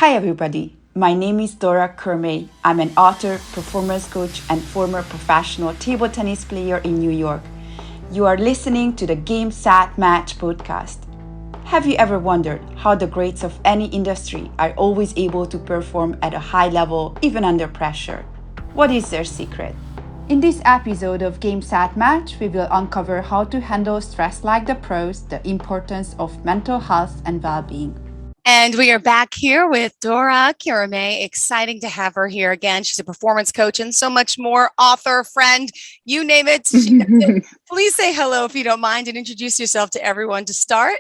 Hi, everybody. My name is Dora Kurimay. I'm an author, performance coach, and former professional table tennis player in New York. You are listening to the Game Sat Match podcast. Have you ever wondered how the greats of any industry are always able to perform at a high level, even under pressure? What is their secret? In this episode of Game Sat Match, we will uncover how to handle stress like the pros, the importance of mental health and well-being. And we are back here with Dora Kurimay. Exciting to have her here again. She's a performance coach and so much more, author, friend, you name it. Please say hello if you don't mind and introduce yourself to everyone to start.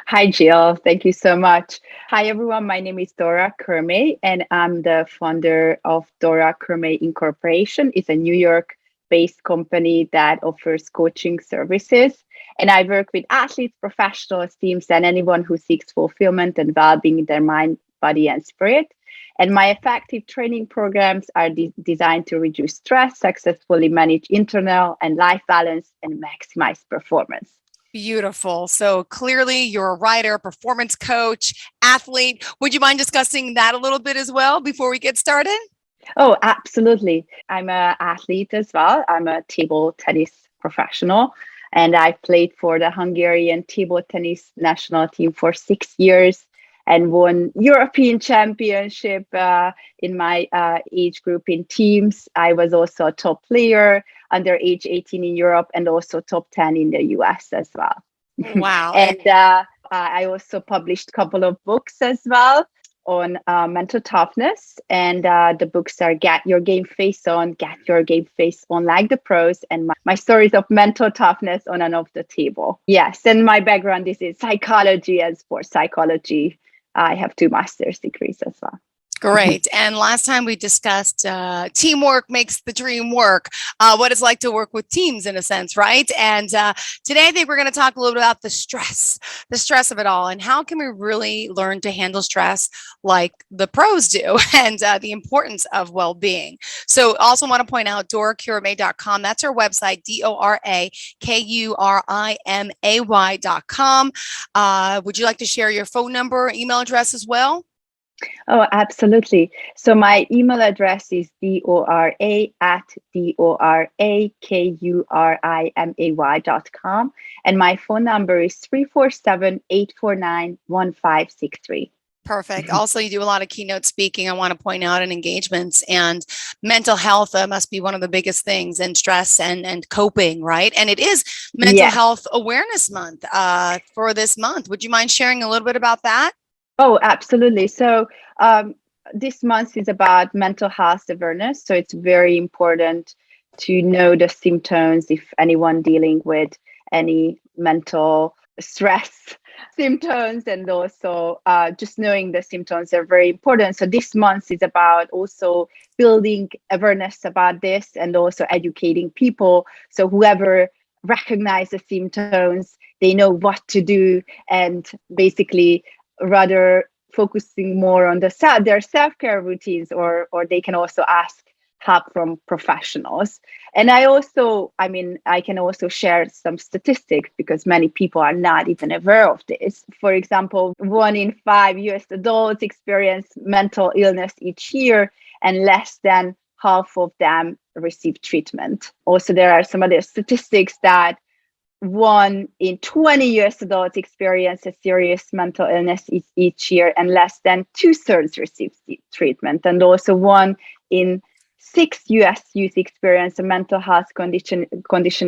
Hi, Jill. Thank you so much. Hi, everyone. My name is Dora Kurimay, and I'm the founder of Dora Kurimay Incorporation. It's a New York-based company that offers coaching services. And I work with athletes, professionals, teams, and anyone who seeks fulfillment and well-being in their mind, body, and spirit. And my effective training programs are designed to reduce stress, successfully manage internal and life balance, and maximize performance. Beautiful. So clearly you're a writer, performance coach, athlete. Would you mind discussing that a little bit as well before we get started? Oh, absolutely. I'm an athlete as well. I'm a table tennis professional, and I played for the Hungarian table tennis national team for 6 years and won European championship in my age group in teams. I was also a top player under age 18 in Europe and also top 10 in the US as well. Wow. And I also published a couple of books as well on mental toughness. And the books are Get Your Game Face On, Get Your Game Face On Like the Pros, and my stories of mental toughness on and off the table. Yes, and my background is in psychology and sports psychology. I have 2 master's degrees as well. Great. And last time we discussed teamwork makes the dream work, what it's like to work with teams in a sense, right? And today I think we're going to talk a little bit about the stress of it all and how can we really learn to handle stress like the pros do and the importance of well-being. So also want to point out dorakurimay.com. That's our website, DORAKURIMAY.com. Would you like to share your phone number or email address as well? Oh, absolutely. So my email address is dora@dorakurimay.com. And my phone number is 347-849-1563. Perfect. Also, you do a lot of keynote speaking, I want to point out, and engagements, and mental health must be one of the biggest things, and stress and coping, right? And it is Mental Health Awareness Month for this month. Would you mind sharing a little bit about that? Oh, absolutely. So this month is about mental health awareness. So it's very important to know the symptoms if anyone dealing with any mental stress symptoms, and also just knowing the symptoms are very important. So this month is about also building awareness about this and also educating people. So whoever recognizes symptoms, they know what to do, and basically rather focusing more on their self-care routines, or they can also ask help from professionals. And I can also share some statistics because many people are not even aware of this. For example, 1 in 5 US adults experience mental illness each year, and less than half of them receive treatment. Also, there are some other statistics that 1 in 20 US adults experience a serious mental illness each year, and less than 2/3 receive treatment. And also 1 in 6 US youth experience a mental health condition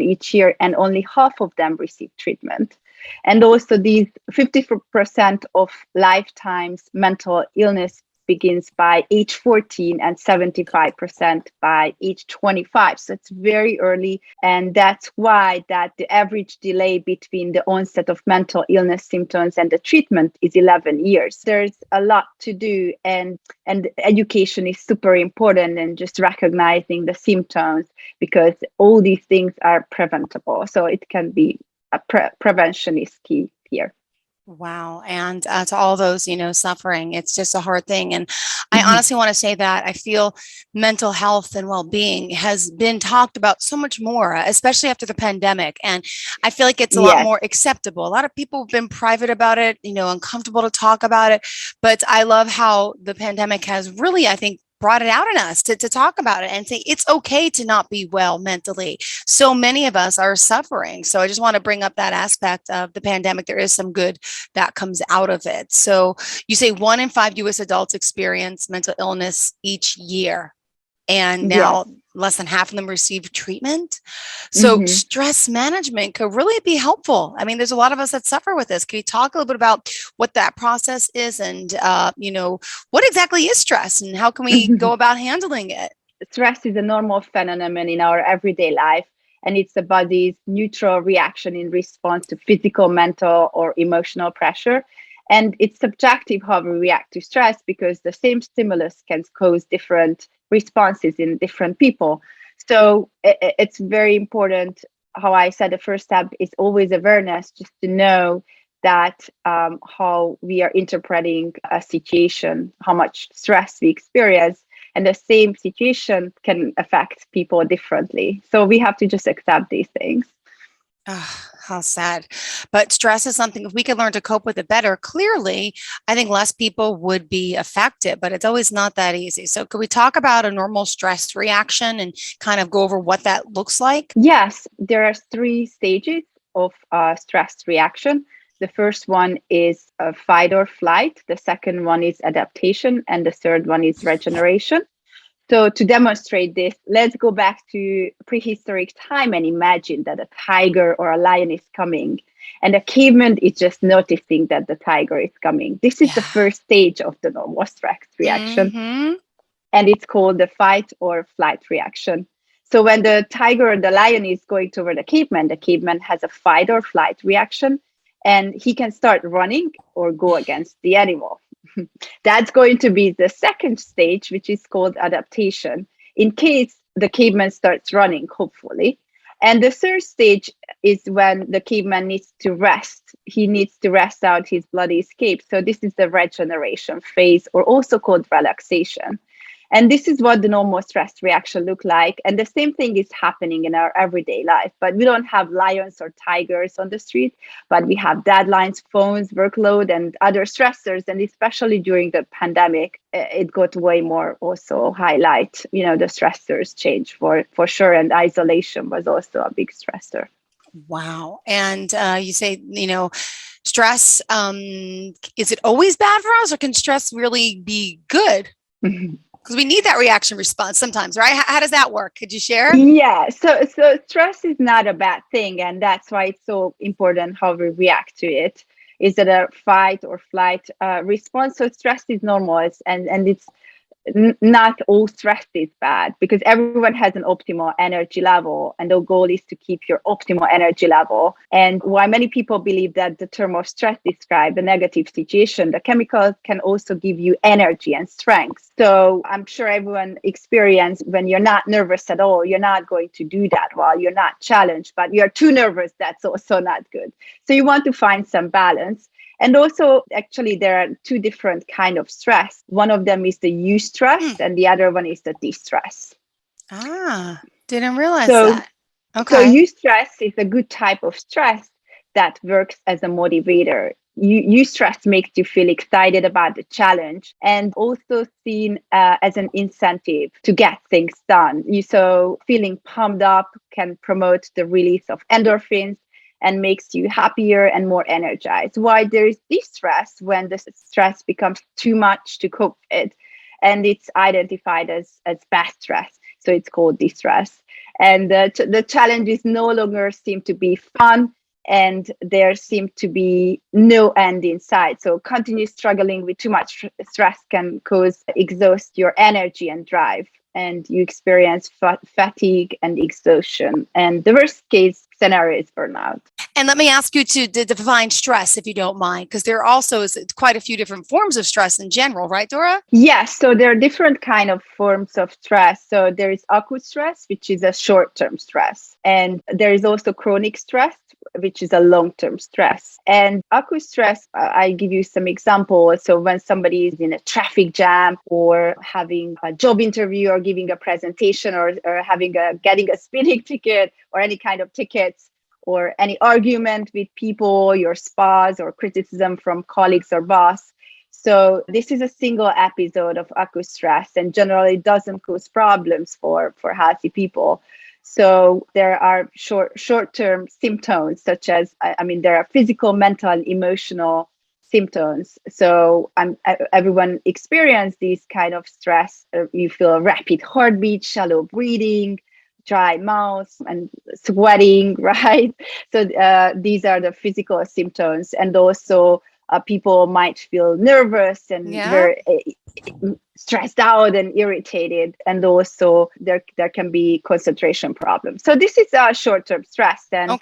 each year, and only half of them receive treatment. And also these 50% of lifetimes mental illness begins by age 14 and 75% by age 25. So it's very early. And that's why that the average delay between the onset of mental illness symptoms and the treatment is 11 years. There's a lot to do, and education is super important, and just recognizing the symptoms, because all these things are preventable. So it can be prevention is key here. Wow. And to all those, suffering, it's just a hard thing. And I Mhm. honestly want to say that I feel mental health and well-being has been talked about so much more, especially after the pandemic. And I feel like it's a lot Yes. more acceptable. A lot of people have been private about it, uncomfortable to talk about it. But I love how the pandemic has really, I think, brought it out in us to talk about it and say it's okay to not be well mentally. So many of us are suffering. So I just want to bring up that aspect of the pandemic. There is some good that comes out of it. So you say 1 in 5 US adults experience mental illness each year. And Yes. now less than half of them receive treatment. So Hmm. stress management could really be helpful. I mean, there's a lot of us that suffer with this. Can you talk a little bit about what that process is and, what exactly is stress and how can we go about handling it? Stress is a normal phenomenon in our everyday life, and it's the body's neutral reaction in response to physical, mental, or emotional pressure. And it's subjective how we react to stress because the same stimulus can cause different responses in different people. So it's very important. How I said the first step is always awareness, just to know that how we are interpreting a situation, how much stress we experience, and the same situation can affect people differently. So we have to just accept these things. Oh, how sad. But stress is something, if we could learn to cope with it better, clearly, I think less people would be affected, but it's always not that easy. So, could we talk about a normal stress reaction and kind of go over what that looks like? Yes, there are three stages of stress reaction. The first one is fight or flight, the second one is adaptation, and the third one is regeneration. So to demonstrate this, let's go back to prehistoric time and imagine that a tiger or a lion is coming. And the caveman is just noticing that the tiger is coming. This is the Yeah. first stage of the normal stress reaction, Mm-hmm. and it's called the fight or flight reaction. So when the tiger or the lion is going toward the caveman has a fight or flight reaction, and he can start running or go against the animal. That's going to be the second stage, which is called adaptation, in case the caveman starts running, hopefully. And the third stage is when the caveman needs to rest. He needs to rest out his bloody escape. So this is the regeneration phase, or also called relaxation. And this is what the normal stress reaction look like. And the same thing is happening in our everyday life, but we don't have lions or tigers on the street, but we have deadlines, phones, workload, and other stressors. And especially during the pandemic, it got way more also highlight, the stressors change for sure. And isolation was also a big stressor. Wow. And you say, stress, is it always bad for us or can stress really be good? Because we need that reaction response sometimes, right? How does that work? Could you share? Yeah, so stress is not a bad thing, and that's why it's so important how we react to it. Is it a fight or flight response? So stress is normal, and it's not all stress is bad, because everyone has an optimal energy level, and the goal is to keep your optimal energy level. And why many people believe that the term of stress describes a negative situation, the chemicals can also give you energy and strength. So I'm sure everyone experienced, when you're not nervous at all, you're not going to do that well. You're not challenged, but you're too nervous. That's also not good. So you want to find some balance. And also, actually, there are two different kind of stress. One of them is the eustress, Hmm. and the other one is the distress. Ah, didn't realize So, that. so Okay. eustress is a good type of stress that works as a motivator. Eustress makes you feel excited about the challenge, and also seen as an incentive to get things done. So feeling pumped up can promote the release of endorphins and makes you happier and more energized. Why there is distress when the stress becomes too much to cope with, and it's identified as bad stress. So it's called distress. And the challenges no longer seem to be fun, and there seem to be no end in sight. So continue struggling with too much stress can cause exhaust your energy and drive, and you experience fatigue and exhaustion. And the worst case scenario is burnout. And let me ask you to define stress, if you don't mind, because there also is quite a few different forms of stress in general, right, Dora? Yes, so there are different kind of forms of stress. So there is acute stress, which is a short-term stress, and there is also chronic stress, which is a long-term stress. And acute stress, I give you some examples. So when somebody is in a traffic jam, or having a job interview, or giving a presentation, or getting a speeding ticket, or any kind of tickets, or any argument with people, your spouse, or criticism from colleagues or boss. So this is a single episode of acute stress, and generally doesn't cause problems for healthy people. So there are short-term symptoms, such as, there are physical, mental, and emotional symptoms. So everyone experience these kind of stress. You feel a rapid heartbeat, shallow breathing, dry mouth, and sweating, right? So these are the physical symptoms. And also people might feel nervous and very stressed out and irritated. And also there can be concentration problems. So this is short-term stress. And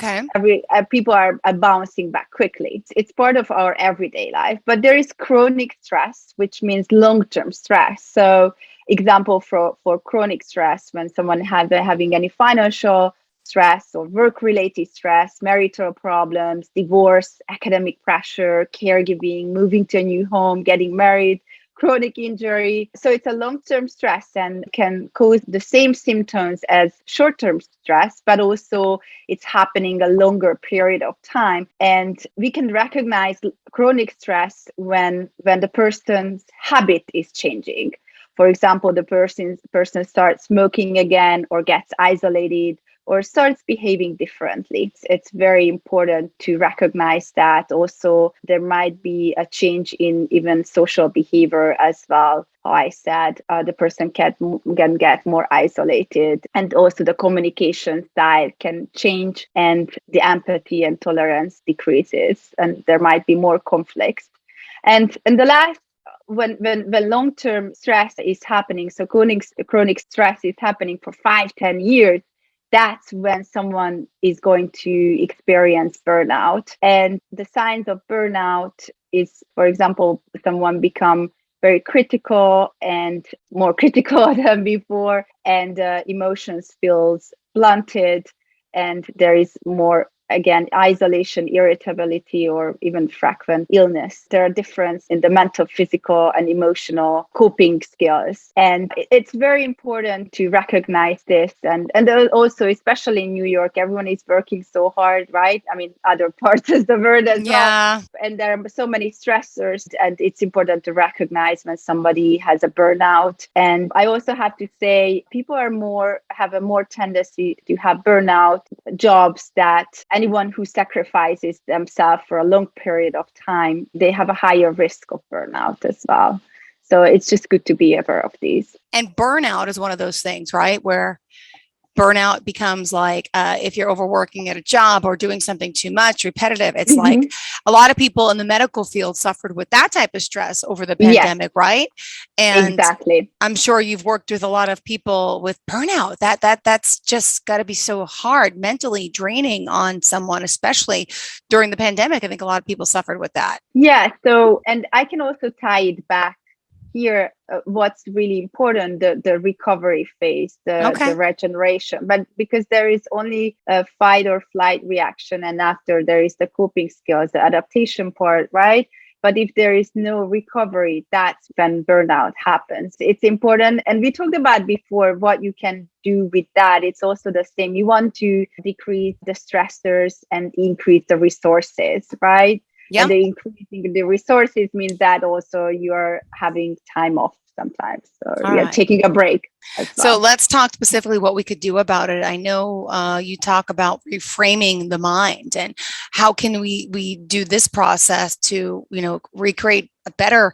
people are bouncing back quickly. It's part of our everyday life. But there is chronic stress, which means long-term stress. So example for chronic stress, when someone having any financial stress or work-related stress, marital problems, divorce, academic pressure, caregiving, moving to a new home, getting married, chronic injury. So it's a long-term stress and can cause the same symptoms as short-term stress, but also it's happening a longer period of time. And we can recognize chronic stress when the person's habit is changing. For example, the person starts smoking again, or gets isolated, or starts behaving differently. It's very important to recognize that. Also, there might be a change in even social behavior as well. How I said, the person can get more isolated, and also the communication style can change, and the empathy and tolerance decreases, and there might be more conflicts. And the last, when long-term stress is happening, so chronic stress is happening for 5-10 years, that's when someone is going to experience burnout. And the signs of burnout is, for example, someone become very critical and more critical than before, and emotions feels blunted, and there is more, again, isolation, irritability, or even frequent illness. There are differences in the mental, physical, and emotional coping skills. And it's very important to recognize this. And also, especially in New York, everyone is working so hard, right? Other parts of the world as well. And there are so many stressors, and it's important to recognize when somebody has a burnout. And I also have to say, people have a more tendency to have burnout jobs that anyone who sacrifices themselves for a long period of time, they have a higher risk of burnout as well. So it's just good to be aware of these. And burnout is one of those things, right? Where burnout becomes like, if you're overworking at a job or doing something too much, repetitive, it's like a lot of people in the medical field suffered with that type of stress over the pandemic, right? And exactly. I'm sure you've worked with a lot of people with burnout. That's just got to be so hard, mentally draining on someone, especially during the pandemic. I think a lot of people suffered with that. Yeah. So, and I can also tie it back here, what's really important, the recovery phase, the regeneration. But because there is only a fight or flight reaction, and after there is the coping skills, the adaptation part, right? But if there is no recovery, that's when burnout happens. It's important. And we talked about before what you can do with that. It's also the same. You want to decrease the stressors and increase the resources, right? And the increasing the resources means that also you're having time off sometimes. So you're taking a break as well. So let's talk specifically what we could do about it. I know you talk about reframing the mind, and how can we do this process to, recreate a better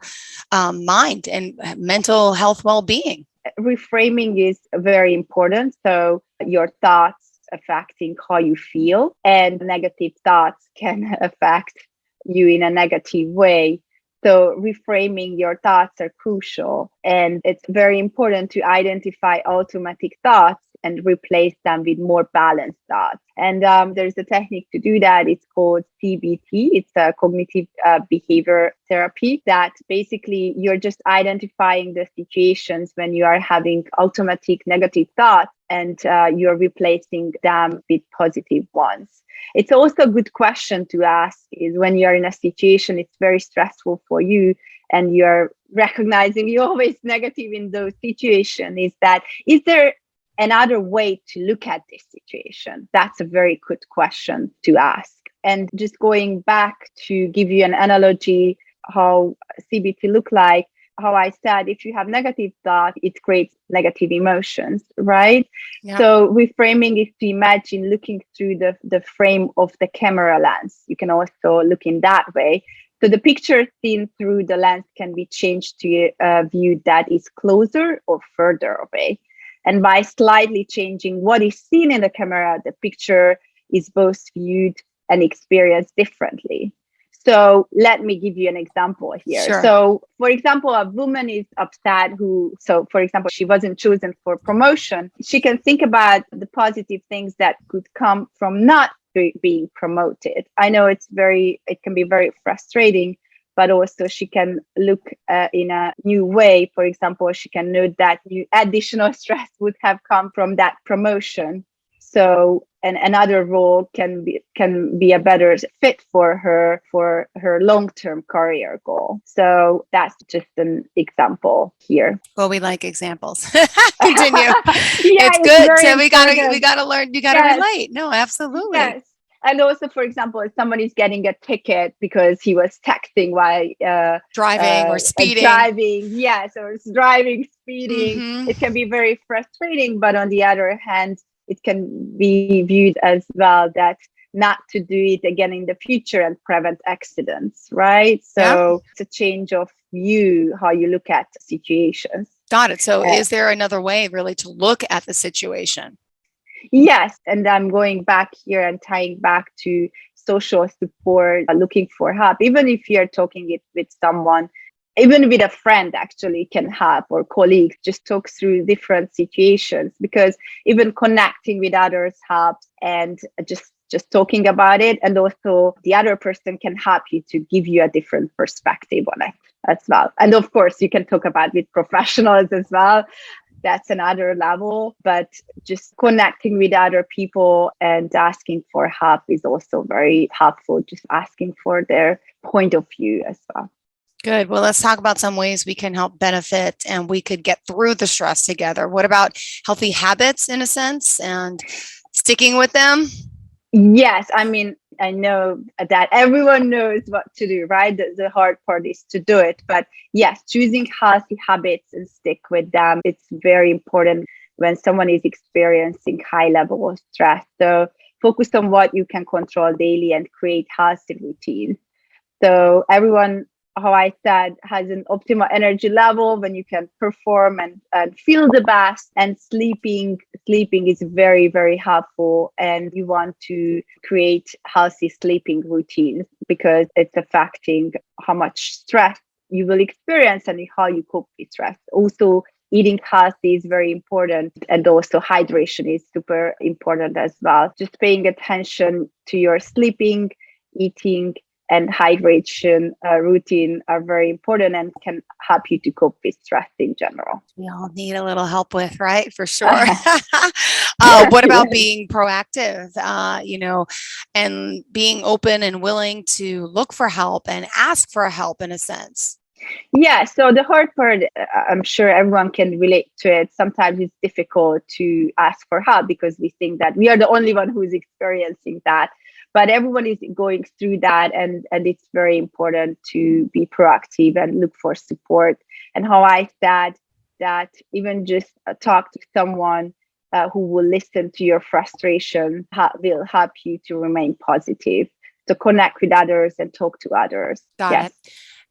mind and mental health well-being. Reframing is very important. So your thoughts affecting how you feel, and negative thoughts can affect you in a negative way. So reframing your thoughts are crucial, and it's very important to identify automatic thoughts and replace them with more balanced thoughts. And there's a technique to do that. It's called CBT. It's a cognitive behavior therapy, that basically you're just identifying the situations when you are having automatic negative thoughts, and you're replacing them with positive ones. It's also a good question to ask is when you're in a situation, it's very stressful for you, and you're recognizing you're always negative in those situations, is there another way to look at this situation? That's a very good question to ask. And just going back to give you an analogy, how CBT look like, how I said, if you have negative thought, it creates negative emotions, right? Yeah. So reframing is to imagine looking through the frame of the camera lens. You can also look in that way. So the picture seen through the lens can be changed to a view that is closer or further away. And by slightly changing what is seen in the camera, the picture is both viewed and experienced differently. So let me give you an example here. Sure. So for example, a woman is upset for example, she wasn't chosen for promotion. She can think about the positive things that could come from not being promoted. I know it can be very frustrating, but also she can look in a new way. For example, she can note that new additional stress would have come from that promotion. So, and another role can be a better fit for her long-term career goal. So that's just an example here. Well, we like examples. Continue. It's good. So we gotta learn. You gotta relate. No, absolutely. Yes. And also, for example, if someone is getting a ticket because he was texting while driving or speeding. Or driving, speeding. Mm-hmm. It can be very frustrating, but on the other hand, it can be viewed as well that not to do it again in the future and prevent accidents, right? So It's a change of view, how you look at situations. Got it. So is there another way really to look at the situation? Yes. And I'm going back here and tying back to social support, looking for help, even if you're talking it with someone. Even with a friend actually can help, or colleagues, just talk through different situations, because even connecting with others helps, and just talking about it. And also the other person can help you to give you a different perspective on it as well. And of course, you can talk about with professionals as well. That's another level, but just connecting with other people and asking for help is also very helpful. Just asking for their point of view as well. Good. Well, let's talk about some ways we can help benefit and we could get through the stress together. What about healthy habits in a sense and sticking with them? Yes. I mean, I know that everyone knows what to do, right? The hard part is to do it. But yes, choosing healthy habits and stick with them, it's very important when someone is experiencing high level of stress. So focus on what you can control daily and create healthy routines. So everyone, how I said, has an optimal energy level when you can perform and feel the best. And sleeping is very, very helpful. And you want to create healthy sleeping routines because it's affecting how much stress you will experience and how you cope with stress. Also, eating healthy is very important. And also hydration is super important as well. Just paying attention to your sleeping, eating, and hydration routine are very important and can help you to cope with stress in general. We all need a little help with, right? For sure. What about being proactive, and being open and willing to look for help and ask for help in a sense? Yeah, so the hard part, I'm sure everyone can relate to it. Sometimes it's difficult to ask for help because we think that we are the only one who's experiencing that. But everyone is going through that, and it's very important to be proactive and look for support. And how I said that even just talk to someone who will listen to your frustration will help you to remain positive. So connect with others and talk to others. Got it.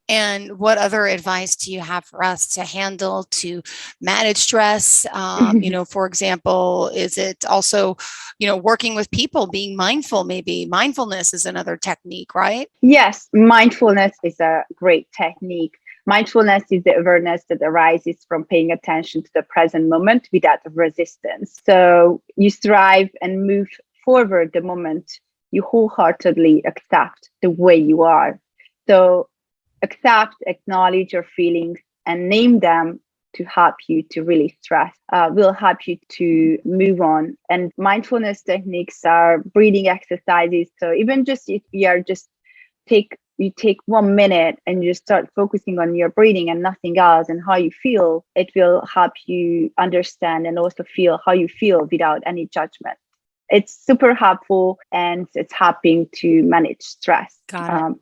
And what other advice do you have for us to manage stress? For example, is it also, working with people, being mindful, maybe mindfulness is another technique, right? Yes, mindfulness is a great technique. Mindfulness is the awareness that arises from paying attention to the present moment without resistance. So you strive and move forward the moment you wholeheartedly accept the way you are. So accept, acknowledge your feelings and name them to help you to really stress, will help you to move on. And mindfulness techniques are breathing exercises. So even just if you are just you take 1 minute and you start focusing on your breathing and nothing else and how you feel, it will help you understand and also feel how you feel without any judgment. It's super helpful and it's helping to manage stress.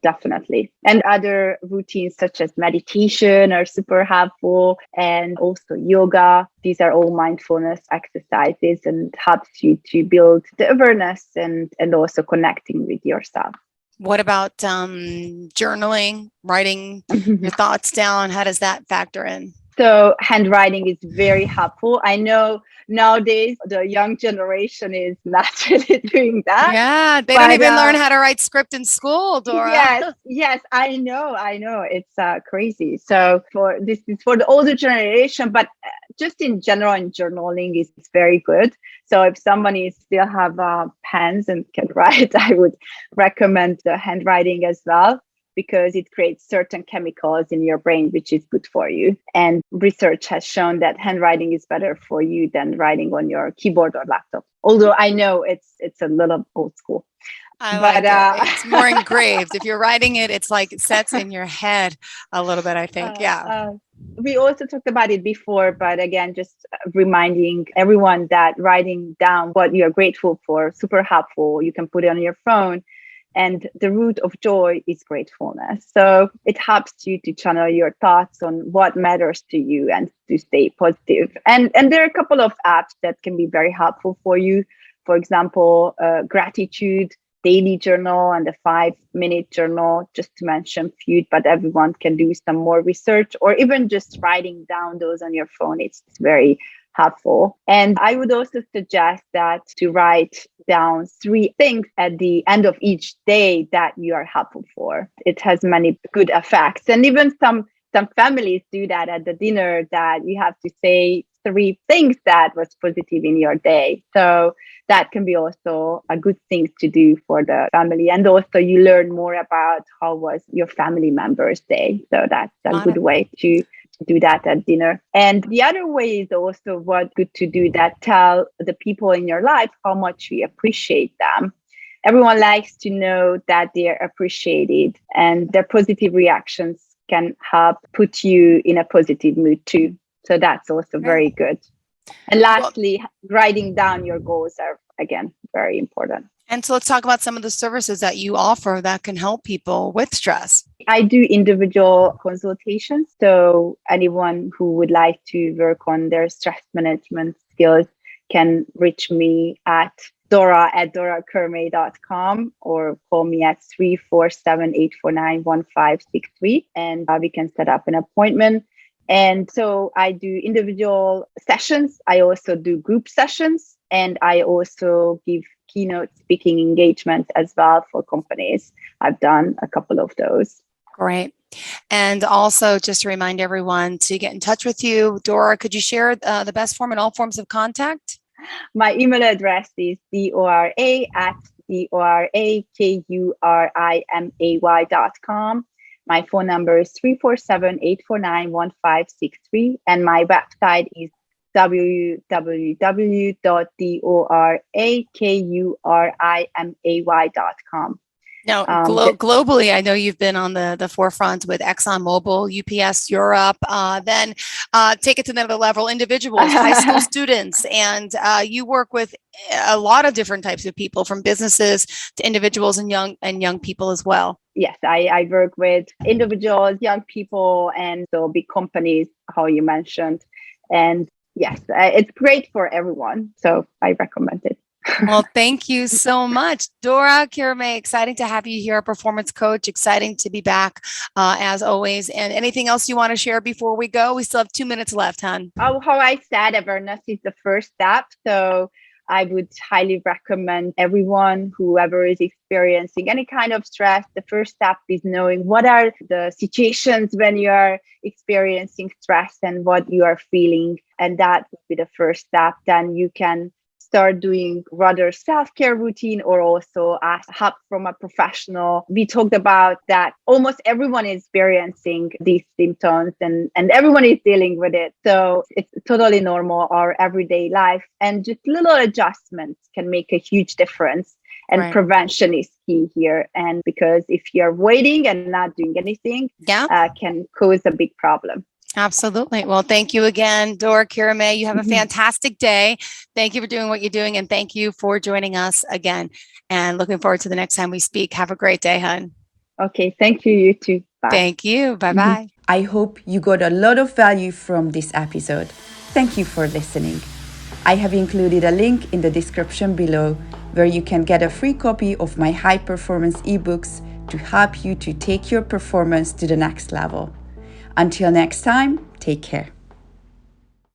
Definitely. And other routines such as meditation are super helpful, and also yoga. These are all mindfulness exercises and helps you to build the awareness and also connecting with yourself. What about journaling, writing your thoughts down? How does that factor in? So handwriting is very helpful. I know nowadays the young generation is not really doing that. Yeah, they don't even learn how to write script in school, Dora. Yes, I know. It's crazy. So this is for the older generation, but just in general, in journaling is very good. So if somebody still have pens and can write, I would recommend the handwriting as well, because it creates certain chemicals in your brain, which is good for you. And research has shown that handwriting is better for you than writing on your keyboard or laptop. Although I know it's a little old school. Like it. It's more engraved. If you're writing it, it's like it sets in your head a little bit, I think. We also talked about it before, but again, just reminding everyone that writing down what you're grateful for, super helpful. You can put it on your phone. And the root of joy is gratefulness. So it helps you to channel your thoughts on what matters to you and to stay positive. And there are a couple of apps that can be very helpful for you. For example, gratitude daily journal and the 5-minute journal, just to mention few, but everyone can do some more research, or even just writing down those on your phone. It's very helpful. And I would also suggest that to write down 3 things at the end of each day that you are helpful for. It has many good effects. And even some families do that at the dinner, that you have to say 3 things that was positive in your day. So that can be also a good thing to do for the family. And also you learn more about how was your family member's day. So that's a good way to do that at dinner. And the other way is also what good to do that tell the people in your life how much you appreciate them. Everyone likes to know that they're appreciated, and their positive reactions can help put you in a positive mood too. So that's also very good. And lastly, writing down your goals are, again, very important. And so let's talk about some of the services that you offer that can help people with stress. I do individual consultations. So anyone who would like to work on their stress management skills can reach me at Dora@DoraKurimay.com or call me at 347-849-1563, and we can set up an appointment. And so I do individual sessions. I also do group sessions, and I also give keynote speaking engagements as well for companies. I've done a couple of those. Great. And also just to remind everyone to get in touch with you, Dora, could you share the best form and all forms of contact? My email address is dora@DoraKurimay.com. My phone number is 347-849-1563. And my website is www.DoraKurimay.com. Now, globally, I know you've been on the forefront with ExxonMobil, UPS Europe, then take it to another level, individuals, high school students, and you work with a lot of different types of people, from businesses to individuals and young people as well. Yes, I work with individuals, young people, and so big companies, how you mentioned. And yes, it's great for everyone. So I recommend it. Well, thank you so much, Dora Kurimay. Exciting to have you here, a performance coach. Exciting to be back, as always. And anything else you want to share before we go? We still have 2 minutes left, hon. How I said, awareness is the first step. So I would highly recommend everyone, whoever is experiencing any kind of stress, the first step is knowing what are the situations when you are experiencing stress and what you are feeling. And that would be the first step. Then you can start doing rather self-care routine or also ask help from a professional. We talked about that almost everyone is experiencing these symptoms and everyone is dealing with it. So it's totally normal, our everyday life, and just little adjustments can make a huge difference. And Right. prevention is key here. And because if you're waiting and not doing anything, can cause a big problem. Absolutely. Well, thank you again, Dora Kurimay. You have a fantastic day. Thank you for doing what you're doing. And thank you for joining us again. And looking forward to the next time we speak. Have a great day, hun. Okay. Thank you. You too. Bye. Thank you. Bye-bye. I hope you got a lot of value from this episode. Thank you for listening. I have included a link in the description below where you can get a free copy of my high performance ebooks to help you to take your performance to the next level. Until next time, take care.